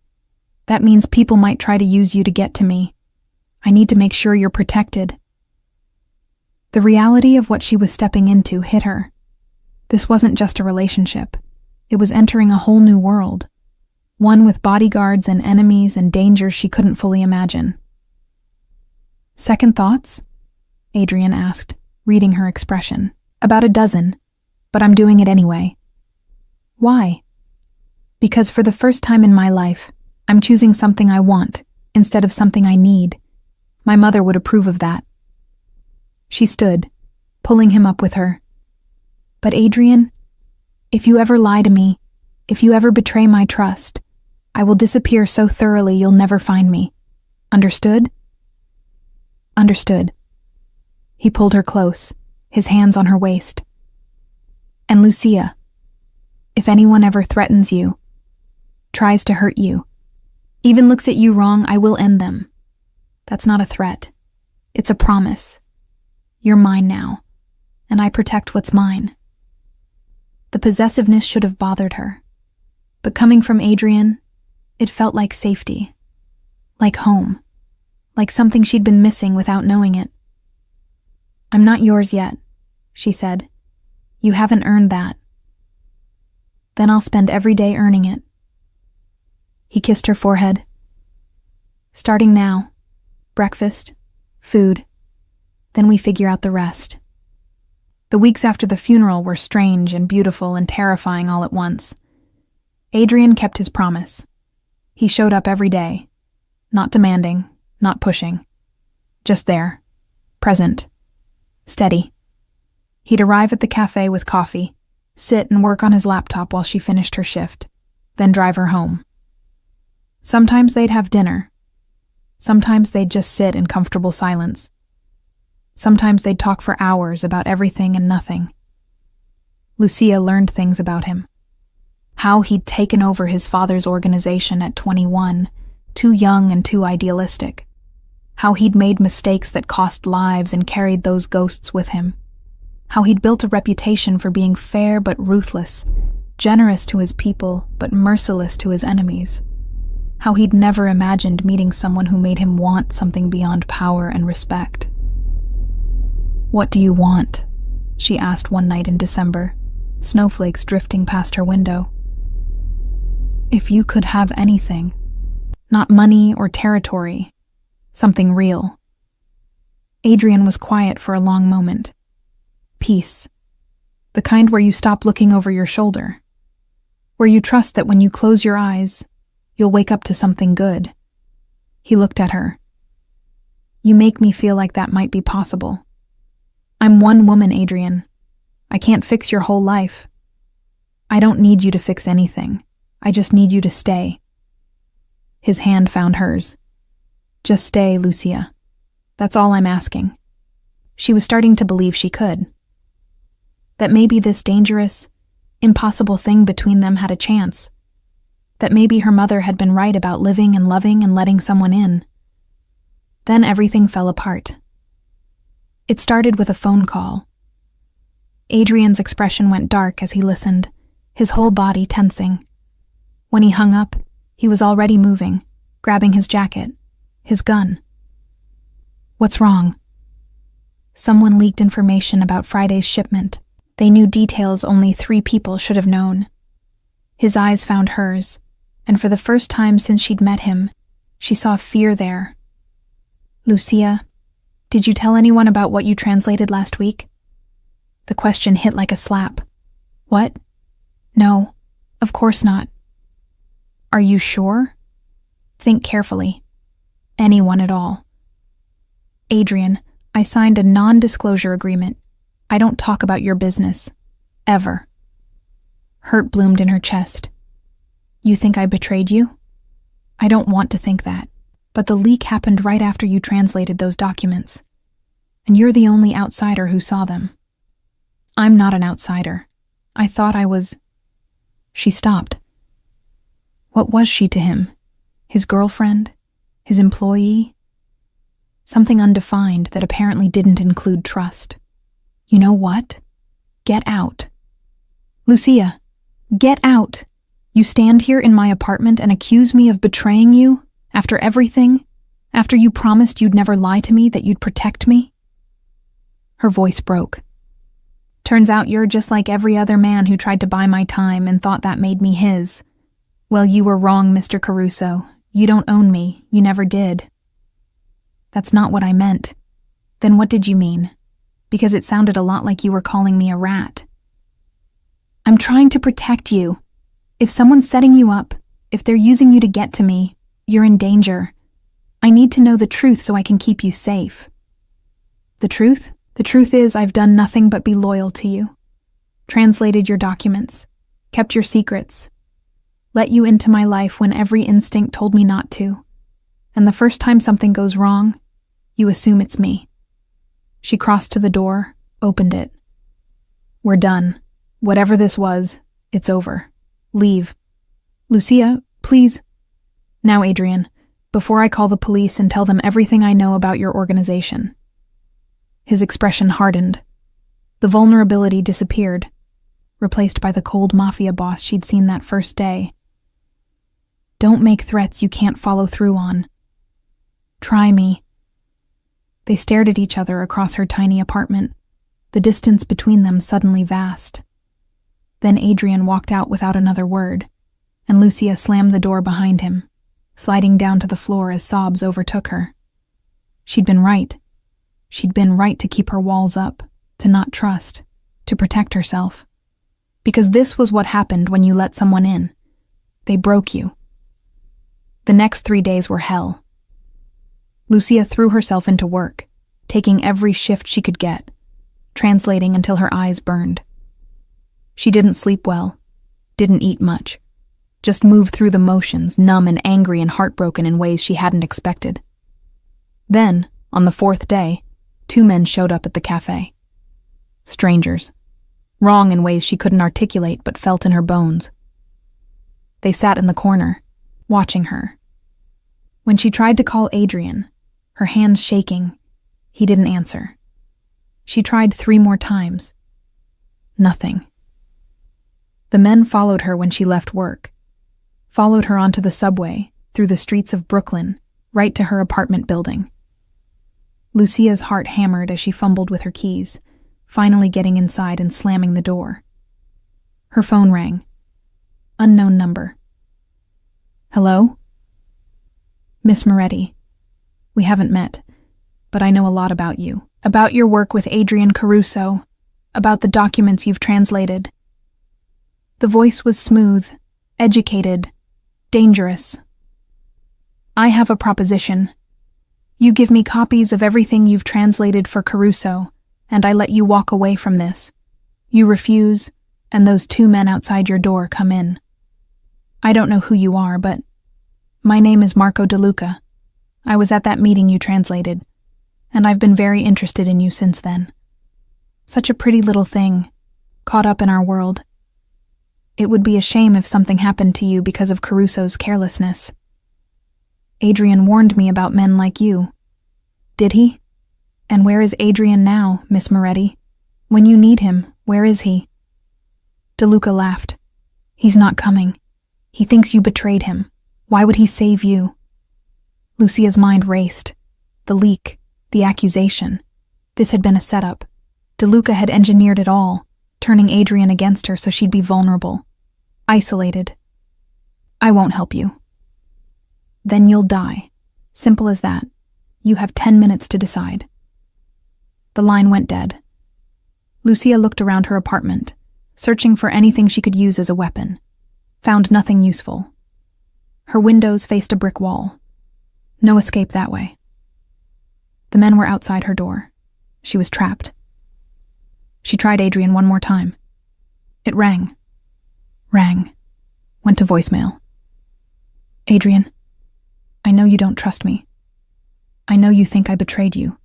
That means people might try to use you to get to me. I need to make sure you're protected. The reality of what she was stepping into hit her. This wasn't just a relationship. It was entering a whole new world. One with bodyguards and enemies and dangers she couldn't fully imagine. Second thoughts? Adrian asked, reading her expression. About a dozen, but I'm doing it anyway. Why? Because for the first time in my life, I'm choosing something I want instead of something I need. My mother would approve of that. She stood, pulling him up with her. But Adrian, if you ever lie to me, if you ever betray my trust, I will disappear so thoroughly you'll never find me. Understood? Understood. He pulled her close, his hands on her waist. And Lucia, if anyone ever threatens you, tries to hurt you, even looks at you wrong, I will end them. That's not a threat. It's a promise. You're mine now, and I protect what's mine. The possessiveness should have bothered her, but coming from Adrian, it felt like safety, like home, like something she'd been missing without knowing it. I'm not yours yet, she said. You haven't earned that. Then I'll spend every day earning it. He kissed her forehead. Starting now, breakfast, food, then we figure out the rest. The weeks after the funeral were strange and beautiful and terrifying all at once. Adrian kept his promise. He showed up every day, not demanding, not pushing. Just there, present, steady. He'd arrive at the cafe with coffee, sit and work on his laptop while she finished her shift, then drive her home. Sometimes they'd have dinner. Sometimes they'd just sit in comfortable silence. Sometimes they'd talk for hours about everything and nothing. Lucia learned things about him. How he'd taken over his father's organization at 21, too young and too idealistic. How he'd made mistakes that cost lives and carried those ghosts with him. How he'd built a reputation for being fair but ruthless, generous to his people but merciless to his enemies. How he'd never imagined meeting someone who made him want something beyond power and respect. What do you want? She asked one night in December, snowflakes drifting past her window. If you could have anything, not money or territory, something real. Adrian was quiet for a long moment. Peace. The kind where you stop looking over your shoulder. Where you trust that when you close your eyes, you'll wake up to something good. He looked at her. You make me feel like that might be possible. I'm one woman, Adrian. I can't fix your whole life. I don't need you to fix anything. I just need you to stay. His hand found hers. Just stay, Lucia. That's all I'm asking. She was starting to believe she could. That maybe this dangerous, impossible thing between them had a chance. That maybe her mother had been right about living and loving and letting someone in. Then everything fell apart. It started with a phone call. Adrian's expression went dark as he listened, his whole body tensing. When he hung up, he was already moving, grabbing his jacket, his gun. What's wrong? Someone leaked information about Friday's shipment. They knew details only 3 people should have known. His eyes found hers, and for the first time since she'd met him, she saw fear there. Lucia, did you tell anyone about what you translated last week? The question hit like a slap. What? No, of course not. Are you sure? Think carefully. Anyone at all. Adrian, I signed a non-disclosure agreement. I don't talk about your business. Ever. Hurt bloomed in her chest. You think I betrayed you? I don't want to think that, but the leak happened right after you translated those documents. And you're the only outsider who saw them. I'm not an outsider. I thought I was... She stopped. What was she to him? His girlfriend? His employee? Something undefined that apparently didn't include trust. You know what? Get out. Lucia, get out. You stand here in my apartment and accuse me of betraying you? After everything? After you promised you'd never lie to me, that you'd protect me? Her voice broke. Turns out you're just like every other man who tried to buy my time and thought that made me his. Well, you were wrong, Mr. Caruso. You don't own me. You never did. That's not what I meant. Then what did you mean? Because it sounded a lot like you were calling me a rat. I'm trying to protect you. If someone's setting you up, if they're using you to get to me, you're in danger. I need to know the truth so I can keep you safe. The truth? The truth is I've done nothing but be loyal to you. Translated your documents, kept your secrets, let you into my life when every instinct told me not to. And the first time something goes wrong, you assume it's me. She crossed to the door, opened it. We're done. Whatever this was, it's over. Leave. Lucia, please. Now, Adrian, before I call the police and tell them everything I know about your organization. His expression hardened. The vulnerability disappeared, replaced by the cold Mafia boss she'd seen that first day. Don't make threats you can't follow through on. Try me. They stared at each other across her tiny apartment, the distance between them suddenly vast. Then Adrian walked out without another word, and Lucia slammed the door behind him, sliding down to the floor as sobs overtook her. She'd been right. She'd been right to keep her walls up, to not trust, to protect herself. Because this was what happened when you let someone in. They broke you. The next 3 days were hell. Lucia threw herself into work, taking every shift she could get, translating until her eyes burned. She didn't sleep well, didn't eat much, just moved through the motions, numb and angry and heartbroken in ways she hadn't expected. Then, on the 4th day, 2 men showed up at the cafe. Strangers. Wrong in ways she couldn't articulate but felt in her bones. They sat in the corner, watching her. When she tried to call Adrian, her hands shaking, he didn't answer. She tried 3 more times. Nothing. The men followed her when she left work, followed her onto the subway, through the streets of Brooklyn, right to her apartment building. Lucia's heart hammered as she fumbled with her keys, finally getting inside and slamming the door. Her phone rang. Unknown number. Hello? Miss Moretti. We haven't met, but I know a lot about you. About your work with Adrian Caruso. About the documents you've translated. The voice was smooth, educated, dangerous. I have a proposition. You give me copies of everything you've translated for Caruso, and I let you walk away from this. You refuse, and those 2 men outside your door come in. I don't know who you are, but my name is Marco DeLuca. I was at that meeting you translated, and I've been very interested in you since then. Such a pretty little thing, caught up in our world. It would be a shame if something happened to you because of Caruso's carelessness. Adrian warned me about men like you. Did he? And where is Adrian now, Miss Moretti? When you need him, where is he? DeLuca laughed. He's not coming. He thinks you betrayed him. Why would he save you? Lucia's mind raced. The leak, the accusation. This had been a setup. DeLuca had engineered it all, turning Adrian against her so she'd be vulnerable. Isolated. I won't help you. Then you'll die. Simple as that. You have 10 minutes to decide. The line went dead. Lucia looked around her apartment, searching for anything she could use as a weapon. Found nothing useful. Her windows faced a brick wall. No escape that way. The men were outside her door. She was trapped. She tried Adrian one more time. It rang. Went to voicemail. Adrian, I know you don't trust me. I know you think I betrayed you.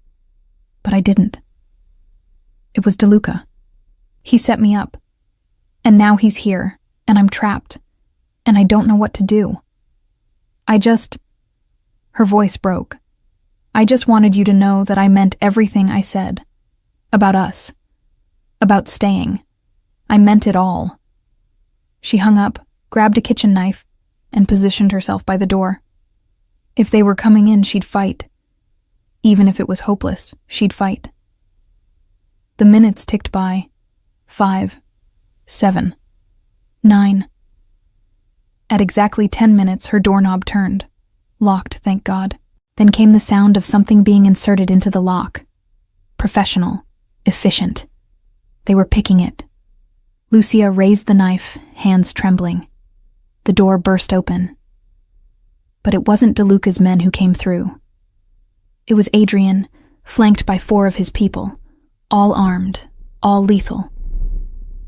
But I didn't. It was DeLuca. He set me up. And now he's here, and I'm trapped. And I don't know what to do. Her voice broke. I just wanted you to know that I meant everything I said. About us. About staying. I meant it all. She hung up, grabbed a kitchen knife, and positioned herself by the door. If they were coming in, she'd fight. Even if it was hopeless, she'd fight. The minutes ticked by. 5, 7, 9. At exactly 10 minutes, her doorknob turned. Locked, thank God. Then came the sound of something being inserted into the lock. Professional. Efficient. They were picking it. Lucia raised the knife, hands trembling. The door burst open. But it wasn't DeLuca's men who came through. It was Adrian, flanked by 4 of his people, all armed, all lethal.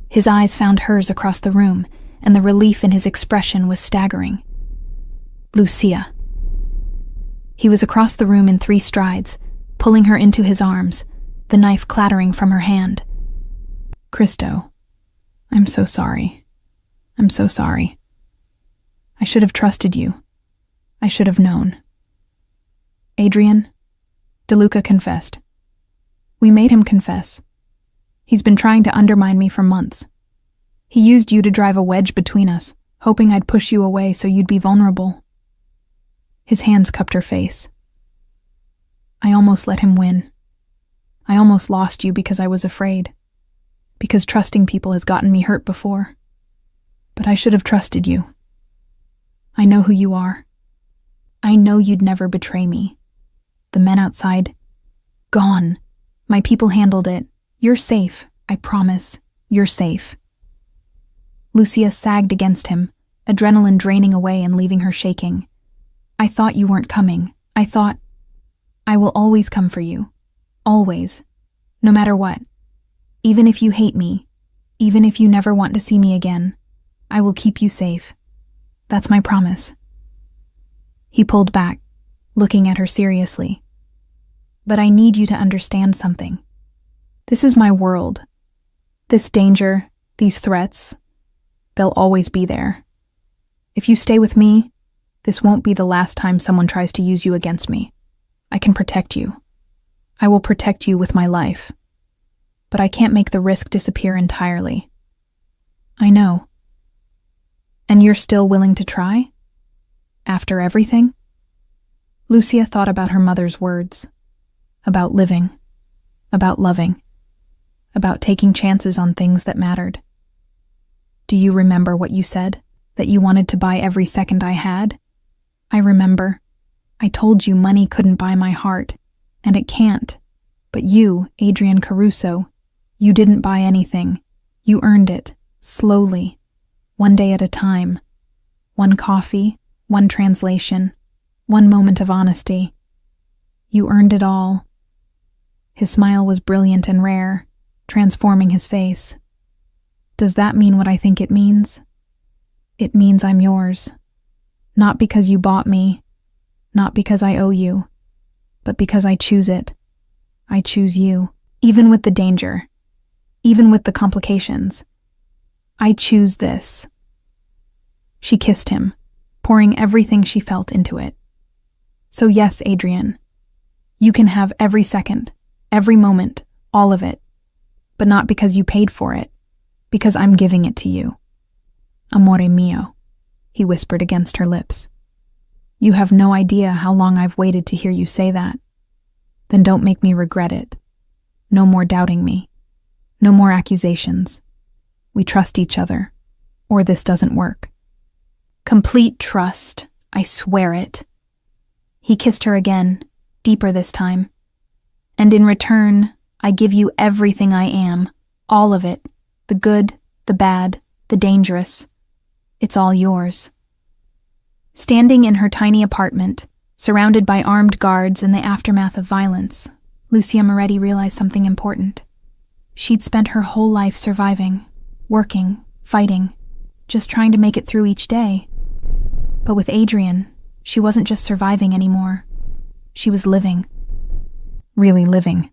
His eyes found hers across the room, and the relief in his expression was staggering. Lucia. He was across the room in 3 strides, pulling her into his arms, the knife clattering from her hand. Christo, I'm so sorry. I'm so sorry. I should have trusted you. I should have known. Adrian, DeLuca confessed. We made him confess. He's been trying to undermine me for months. He used you to drive a wedge between us, hoping I'd push you away so you'd be vulnerable. His hands cupped her face. I almost let him win. I almost lost you because I was afraid. Because trusting people has gotten me hurt before. But I should have trusted you. I know who you are. I know you'd never betray me. The men outside, gone. My people handled it. You're safe, I promise. You're safe. Lucia sagged against him, adrenaline draining away and leaving her shaking. I thought you weren't coming. I will always come for you. Always. No matter what. Even if you hate me, even if you never want to see me again, I will keep you safe. That's my promise. He pulled back, looking at her seriously. But I need you to understand something. This is my world. This danger, these threats, they'll always be there. If you stay with me, this won't be the last time someone tries to use you against me. I can protect you. I will protect you with my life. But I can't make the risk disappear entirely. I know. And you're still willing to try? After everything? Lucia thought about her mother's words. About living. About loving. About taking chances on things that mattered. Do you remember what you said? That you wanted to buy every second I had? I remember. I told you money couldn't buy my heart, and it can't. But you, Adrian Caruso, you didn't buy anything. You earned it, slowly, one day at a time. One coffee, one translation, one moment of honesty. You earned it all. His smile was brilliant and rare, transforming his face. Does that mean what I think it means? It means I'm yours. Not because you bought me, not because I owe you, but because I choose it. I choose you, even with the danger, even with the complications. I choose this. She kissed him, pouring everything she felt into it. So yes, Adrian, you can have every second, every moment, all of it, but not because you paid for it, because I'm giving it to you. Amore mio, he whispered against her lips. You have no idea how long I've waited to hear you say that. Then don't make me regret it. No more doubting me. No more accusations. We trust each other, or this doesn't work. Complete trust, I swear it. He kissed her again, deeper this time. And in return, I give you everything I am, all of it, the good, the bad, the dangerous. It's all yours. Standing in her tiny apartment, Surrounded by armed guards in the aftermath of violence, Lucia Moretti realized something important. She'd spent her whole life surviving, working, fighting, just trying to make it through each day. But with Adrian, she wasn't just surviving anymore. She was living. Really living.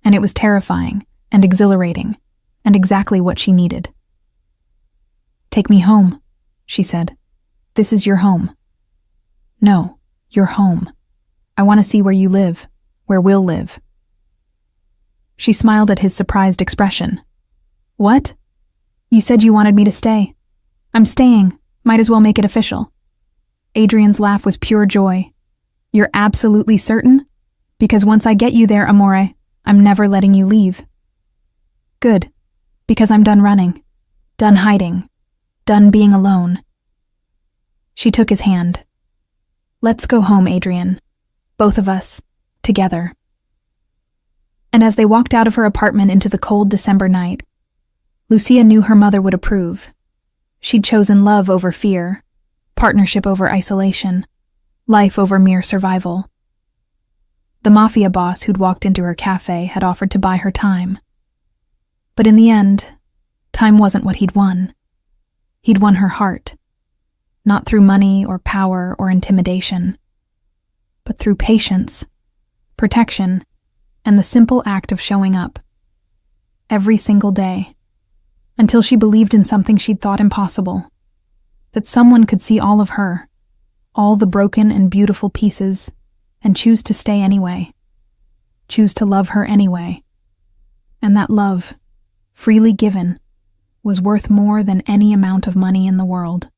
And it was terrifying and exhilarating, and exactly what she needed. "Take me home," she said. "This is your home." "No, your home. I want to see where you live, where we'll live." She smiled at his surprised expression. "What? You said you wanted me to stay. I'm staying. Might as well make it official." Adrian's laugh was pure joy. "You're absolutely certain? Because once I get you there, amore, I'm never letting you leave." "Good. Because I'm done running. Done hiding. Done being alone." She took his hand. "Let's go home, Adrian. Both of us. Together." And as they walked out of her apartment into the cold December night, Lucia knew her mother would approve. She'd chosen love over fear, partnership over isolation, life over mere survival. The Mafia boss who'd walked into her cafe had offered to buy her time. But in the end, time wasn't what he'd won. He'd won her heart, not through money or power or intimidation, but through patience, protection, and the simple act of showing up. Every single day, until she believed in something she'd thought impossible, that someone could see all of her, all the broken and beautiful pieces, and choose to stay anyway, choose to love her anyway. And that love, freely given, was worth more than any amount of money in the world.